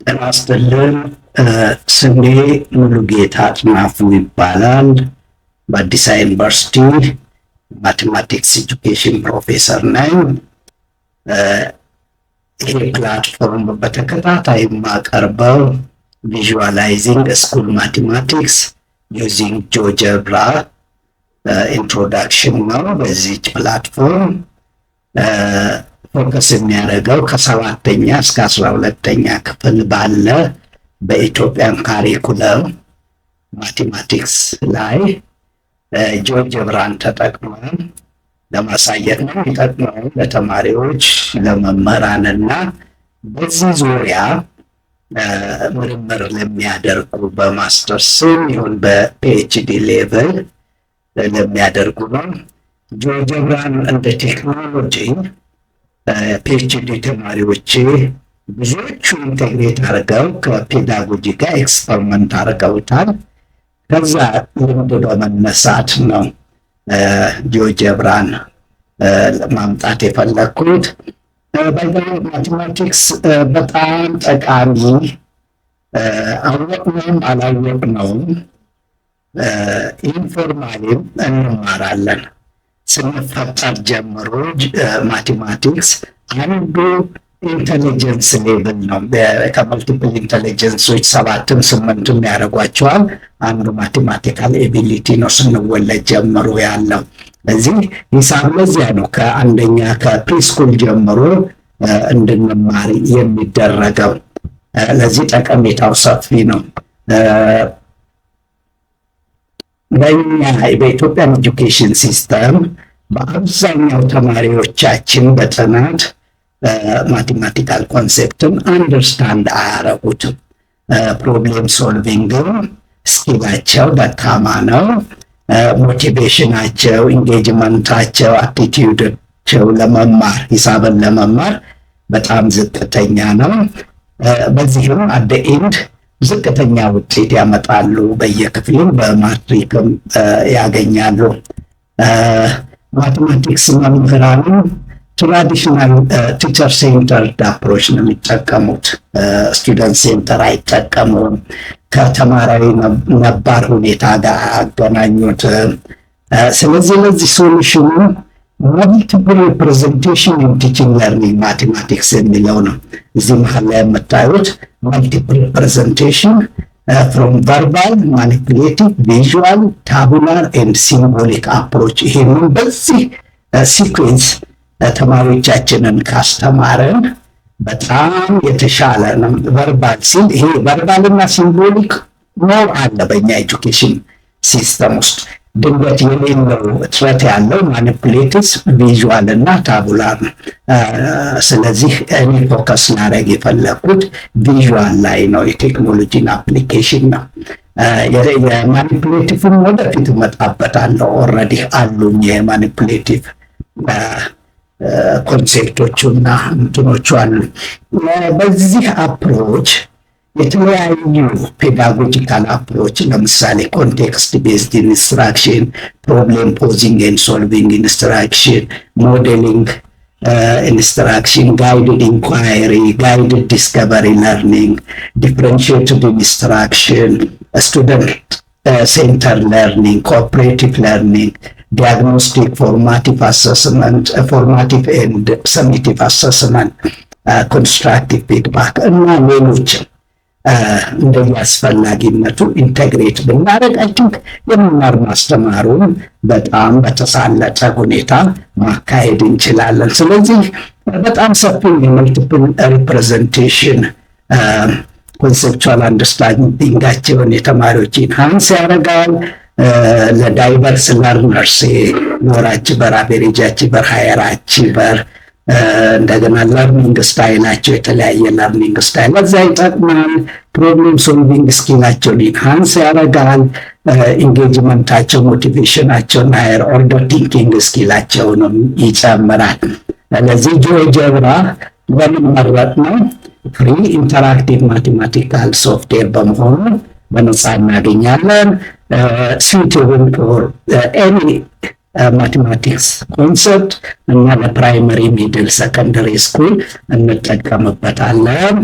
ጤና ይስጥልን። ስሜ ሙሉጌታ አጥናፉ ይባላል። በአዲስ አበባ ዩኒቨርሲቲ ማቴማቲክስ ኤጁኬሽን ፕሮፌሰር ነኝ። ይሄ ፕላትፎርም በተከታታይ የማቀርበው ቪዥዋላይዚንግ ስኩል ማቴማቲክስ ዩዚንግ ጂኦጀብራ ኢንትሮዳክሽን ነው። በዚህ ፕላትፎርም ፎከስ የሚያደርገው ከ7ኛ እስከ 12ኛ ክፍል ባለ በኢትዮጵያን ካሪኩለም ማቴማቲክስ ላይ ጂኦጀብራን ተጠቅመን ለማሳየት ነው የሚጠቅመው ለተማሪዎች ለመምህራንና በዚህ ዙሪያ ምርምር ለሚያደርጉ በማስተርስም ይሁን በፒኤችዲ ሌቭል ለሚያደርጉ ነው። ጂኦጀብራን እንደ ቴክኖሎጂ ፒኤችዲ ተማሪዎች ብዙዎቹ ኢንቴግሬት አድርገው ከፔዳጎጂ ጋር ኤክስፐሪመንት አድርገውታል። ከዛ ልምድ በመነሳት ነው ጂኦጀብራን ማምጣት የፈለግኩት። ማቴማቲክስ በጣም ጠቃሚ አወቅነውም አላወቅነውም ኢንፎርማሊም እንማራለን። ስንፈጠር ጀምሮ ማቴማቲክስ አንዱ ኢንቴሊጀንስ ሌቭል ነው። ከመልቲፕል ኢንቴሊጀንሶች 7ም 8ም ያደርጓቸዋል። አንዱ ማቴማቲካል ኤቢሊቲ ነው ስንወለድ ጀምሮ ያለው። እዚህ ሂሳብ ለዚያ ነው ከአንደኛ ከፕሪስኩል ጀምሮ እንድንማር የሚደረገው። ለዚህ ጠቀሜታው ሰፊ ነው። በእኛ በኢትዮጵያን ኤጁኬሽን ሲስተም በአብዛኛው ተማሪዎቻችን በጥናት ማቴማቲካል ኮንሴፕትን አንደርስታንድ አያረጉትም። ፕሮብሌም ሶልቪንግም ስኪላቸው ደካማ ነው። ሞቲቬሽናቸው፣ ኢንጌጅመንታቸው፣ አቲቲዩዳቸው ለመማር ሂሳብን ለመማር በጣም ዝቅተኛ ነው። በዚህም አደ ኤንድ ዝቅተኛ ውጤት ያመጣሉ። በየክፍሉም በማትሪክም ያገኛሉ። ማቴማቲክስ መምህራንም ትራዲሽናል ቲቸር ሴንተርድ አፕሮች ነው የሚጠቀሙት። ስቱደንት ሴንተር አይጠቀሙም። ከተማራዊ ነባር ሁኔታ ጋር አገናኙት። ስለዚህ ለዚህ ሶሉሽኑ መልቲፕል ሪፕሬዘንቴሽን ኢን ቲቺንግ ለርኒንግ ማቴማቲክስ የሚለው ነው። እዚህ መሀል ላይ የምታዩት መልቲፕል ሪፕሬዘንቴሽን ፍሮም ቨርባል፣ ማኒፕሌቲቭ፣ ቪዥዋል፣ ታቡላር ኤንድ ሲምቦሊክ አፕሮች። ይሄንን በዚህ ሲኩዌንስ ተማሪዎቻችንን ካስተማረን በጣም የተሻለ ነው። ቨርባል ሲል ይሄ ቨርባልና ሲምቦሊክ ሞር አለ በእኛ ኤጁኬሽን ሲስተም ውስጥ። ድንገት የሌለው እጥረት ያለው ማኒፕሌቲቭ፣ ቪዥዋል እና ታቡላር ነው። ስለዚህ እኔ ፎከስ ላደርግ የፈለኩት ቪዥዋል ላይ ነው። የቴክኖሎጂን አፕሊኬሽን ነው። የማኒፕሌቲቭም ወደፊት እመጣበታለሁ። ኦልሬዲ አሉኝ የማኒፕሌቲቭ ኮንሴፕቶቹና እንትኖቹ አሉ። በዚህ አፕሮች የተለያዩ ፔዳጎጂካል አፕሮች ለምሳሌ ኮንቴክስት ቤዝድ ኢንስትራክሽን፣ ፕሮብሌም ፖዚንግ ኤንድ ሶልቪንግ ኢንስትራክሽን፣ ሞዴሊንግ ኢንስትራክሽን፣ ጋይድድ ኢንኳይሪ፣ ጋይድድ ዲስከቨሪ ለርኒንግ፣ ዲፍረንሺየትድ ኢንስትራክሽን፣ ስቱደንት ሴንተር ለርኒንግ፣ ኮኦፕሬቲቭ ለርኒንግ፣ ዲያግኖስቲክ፣ ፎርማቲቭ አሰስመንት፣ ፎርማቲቭ ኤንድ ሰሚቲቭ አሰስመንት፣ ኮንስትራክቲቭ ፊድባክ እና ሌሎችም እንደየአስፈላጊነቱ ኢንቴግሬት ብናደርግ አይ ቲንክ የመማር ማስተማሩን በጣም በተሳለጠ ሁኔታ ማካሄድ እንችላለን። ስለዚህ በጣም ሰፊ የመልቲፕል ሪፕሬዘንቴሽን ኮንሴፕቹዋል አንደርስታንዲንጋቸውን የተማሪዎች ኢንሃንስ ያደርጋል። ለዳይቨርስ ለርነርስ ሎወር አቺቨር፣ አቨሬጅ አቺቨር፣ ሃየር አቺቨር እንደገና ለርኒንግ ስታይላቸው የተለያየ ለርኒንግ ስታይል ለዛ ይጠቅማል። ፕሮብሌም ሶልቪንግ ስኪላቸውን ኢንሃንስ ያደርጋል። ኢንጌጅመንታቸው፣ ሞቲቬሽናቸውን፣ ሃየር ኦርደር ቲንኪንግ ስኪላቸውንም ይጨምራል። ለዚህ ጂኦጀብራ ለምን መረጥ ነው? ፍሪ ኢንተራክቲቭ ማቴማቲካል ሶፍትዌር በመሆኑ በነፃ እናገኛለን። suitable for any ማቴማቲክስ ኮንሰፕት እና ለፕራይመሪ ሚድል ሰከንደሪ ስኩል እንጠቀምበታለን።